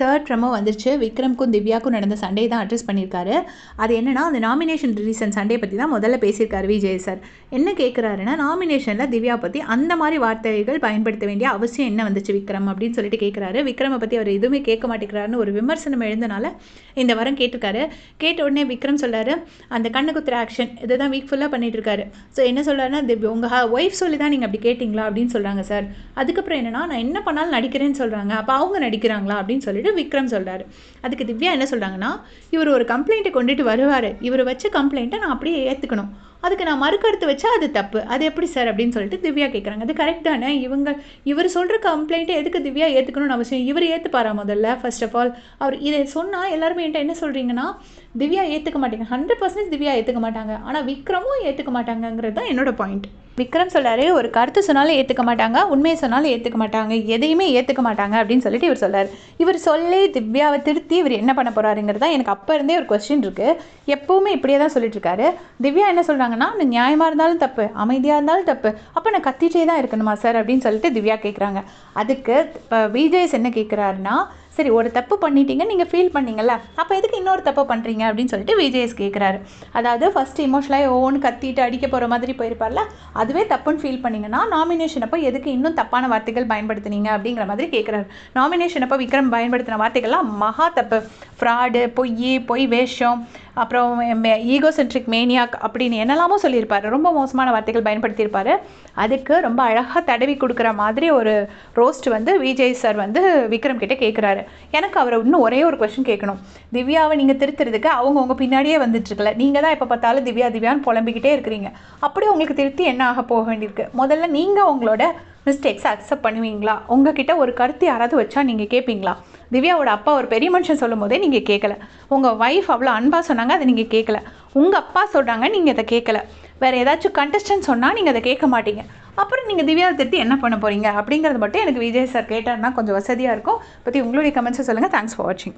Third promo வந்துருச்சு. விக்ரம்க்கும் திவ்யாவுக்கும் நடந்த Sunday தான் அட்ரஸ் பண்ணியிருக்காரு. அது என்னன்னா, அந்த நாமினேஷன் ரீசன் சண்டே பற்றி தான் முதல்ல பேசியிருக்காரு விஜய் சார். என்ன கேட்குறாருன்னா, நாமினேஷனில் திவ்யா பற்றி அந்த மாதிரி வார்த்தைகள் பயன்படுத்த வேண்டிய அவசியம் என்ன வந்துச்சு விக்ரம் அப்படின்னு சொல்லிட்டு கேட்குறாரு. விக்ரமை பற்றி அவர் எதுவுமே கேட்க மாட்டேங்கிறாருன்னு ஒரு விமர்சனம் எழுந்தனால இந்த வாரம் கேட்டிருக்காரு. கேட்ட உடனே விக்ரம் சொல்கிறாரு, அந்த கண்ணு குத்துற ஆக்ஷன் இதை தான் வீக் ஃபுல்லாக பண்ணிட்டு இருக்காரு. ஸோ என்ன சொல்கிறாருன்னா, உங்கள் ஒய்ஃப் சொல்லி தான் நீங்கள் அப்படி கேட்டிங்களா அப்படின்னு சொல்கிறாங்க சார். அதுக்கப்புறம் என்னன்னா, நான் என்ன பண்ணாலும் நடிக்கிறேன்னு சொல்கிறாங்க, அப்போ அவங்க நடிக்கிறாங்களா அப்படின்னு சொல்லிட்டு விக்ரம் சொல்கிறாரு. அதுக்கு திவ்யா என்ன சொல்கிறாங்கன்னா, இவர் ஒரு கம்ப்ளைண்ட்டை கொண்டுட்டு வருவார், இவர் வச்ச கம்ப்ளைண்ட்டை நான் அப்படியே ஏற்றுக்கணும், அதுக்கு நான் மறுக்கருத்து வச்சா அது தப்பு, அது எப்படி சார் அப்படின்னு சொல்லிட்டு திவ்யா கேட்குறாங்க. அது கரெக்ட் தானே? இவர் சொல்கிற கம்ப்ளைண்ட்டை எதுக்கு திவ்யா ஏற்றுக்கணும்னு அவசியம்? இவர் ஏற்றுப்பாரா முதல்ல? ஃபர்ஸ்ட் ஆஃப் ஆல் அவர் இதை சொன்னால் எல்லாருமே என்கிட்ட என்ன சொல்கிறீங்கன்னா, திவ்யா ஏற்றுக்க மாட்டேங்க, 100% திவ்யா ஏற்றுக்க மாட்டாங்க, ஆனால் விக்ரமும் ஏற்றுக்க மாட்டாங்கங்கிறது தான் என்னோட பாயிண்ட். விக்ரம் சொல்கிறாரு, ஒரு கருத்து சொன்னாலும் ஏற்றுக்க மாட்டாங்க, உண்மையை சொன்னாலும் ஏற்றுக்க மாட்டாங்க, எதையுமே ஏற்றுக்க மாட்டாங்க அப்படின்னு சொல்லிட்டு இவர் சொல்கிறார். இவர் சொல்லி திவ்யாவை திருத்தி இவர் என்ன பண்ண போகிறாருங்கிறது தான் எனக்கு அப்போ இருந்தே ஒரு கொஸ்டின் இருக்குது. எப்போவுமே இப்படியே தான் சொல்லிட்டு இருக்காரு. திவ்யா என்ன சொல்கிறாங்கன்னா, நான் நியாயமாக இருந்தாலும் தப்பு, அமைதியாக இருந்தாலும் தப்பு, அப்போ நான் கத்திட்டே தான் இருக்கணுமா சார் அப்படின்னு சொல்லிட்டு திவ்யா கேட்குறாங்க. அதுக்கு இப்போ விஜய் என்ன கேட்குறாருன்னா, சரி ஒரு தப்பு பண்ணிட்டீங்க, நீங்கள் ஃபீல் பண்ணீங்கல்ல, அப்போ எதுக்கு இன்னொரு தப்பு பண்ணுறீங்க அப்படின்னு சொல்லிட்டு விஜய் கேட்குறாரு. அதாவது ஃபஸ்ட்டு இமோஷனலாக ஒவ்வொன்று கத்திட்டு அடிக்க போகிற மாதிரி போயிருப்பார்ல, அதுவே தப்புன்னு ஃபீல் பண்ணிங்கன்னா நாமினேஷன் அப்போ எதுக்கு இன்னும் தப்பான வார்த்தைகள் பயன்படுத்துனீங்க அப்படிங்கிற மாதிரி கேட்குறாரு. நாமினேஷன் அப்போ விக்ரம் பயன்படுத்தின வார்த்தைகள்லாம் மகா தப்பு, ஃப்ராடு, பொய் வேஷம், அப்புறம் ஈகோசென்ட்ரிக் மேனியாக் அப்படின்னு என்னெல்லாமோ சொல்லியிருப்பார். ரொம்ப மோசமான வார்த்தைகள் பயன்படுத்தியிருப்பார். அதுக்கு ரொம்ப அழகாக தடவி கொடுக்குற மாதிரி ஒரு ரோஸ்ட் வந்து விஜய் சார் வந்து விக்ரம் கிட்டே கேட்குறாரு. எனக்கு அவரை இன்னும் ஒரே ஒரு கொஸ்டின் கேட்கணும். திவ்யாவை நீங்கள் திருத்துறதுக்கு அவங்க பின்னாடியே வந்துட்டுருக்கல, நீங்கள் தான் எப்போ பார்த்தாலும் திவ்யான்னு புலம்பிக்கிட்டே இருக்கிறீங்க. அப்படியே உங்களுக்கு திருத்தி என்ன ஆக போக வேண்டியிருக்கு? முதல்ல நீங்கள் உங்களோட மிஸ்டேக்ஸை அக்செப்ட் பண்ணுவீங்களா? உங்ககிட்ட ஒரு கருத்து யாராவது வச்சா நீங்கள் கேட்பீங்களா? திவ்யாவோட அப்பா ஒரு பெரிய மனுஷன் சொல்லும் போதே நீங்கள் கேட்கல, உங்கள் ஒய்ஃப் அவ்வளோ அன்பாக சொன்னாங்க, அதை நீங்கள் கேட்கல, உங்கள் அப்பா சொல்கிறாங்க, நீங்கள் அதை கேட்கல, வேறு ஏதாச்சும் கண்டஸ்டன்ட் சொன்னால் நீங்கள் அதை கேட்க மாட்டீங்க. அப்புறம் நீங்கள் திவ்யாவை திருத்தி என்ன பண்ண போகிறீங்க அப்படிங்கிறது மட்டும் எனக்கு விஜய் சார் கேட்டார்னா கொஞ்சம் வசதியாக இருக்கும். பற்றி உங்களுடைய கமெண்ட்ஸை சொல்லுங்கள். தேங்க்ஸ் ஃபார் வாட்சிங்.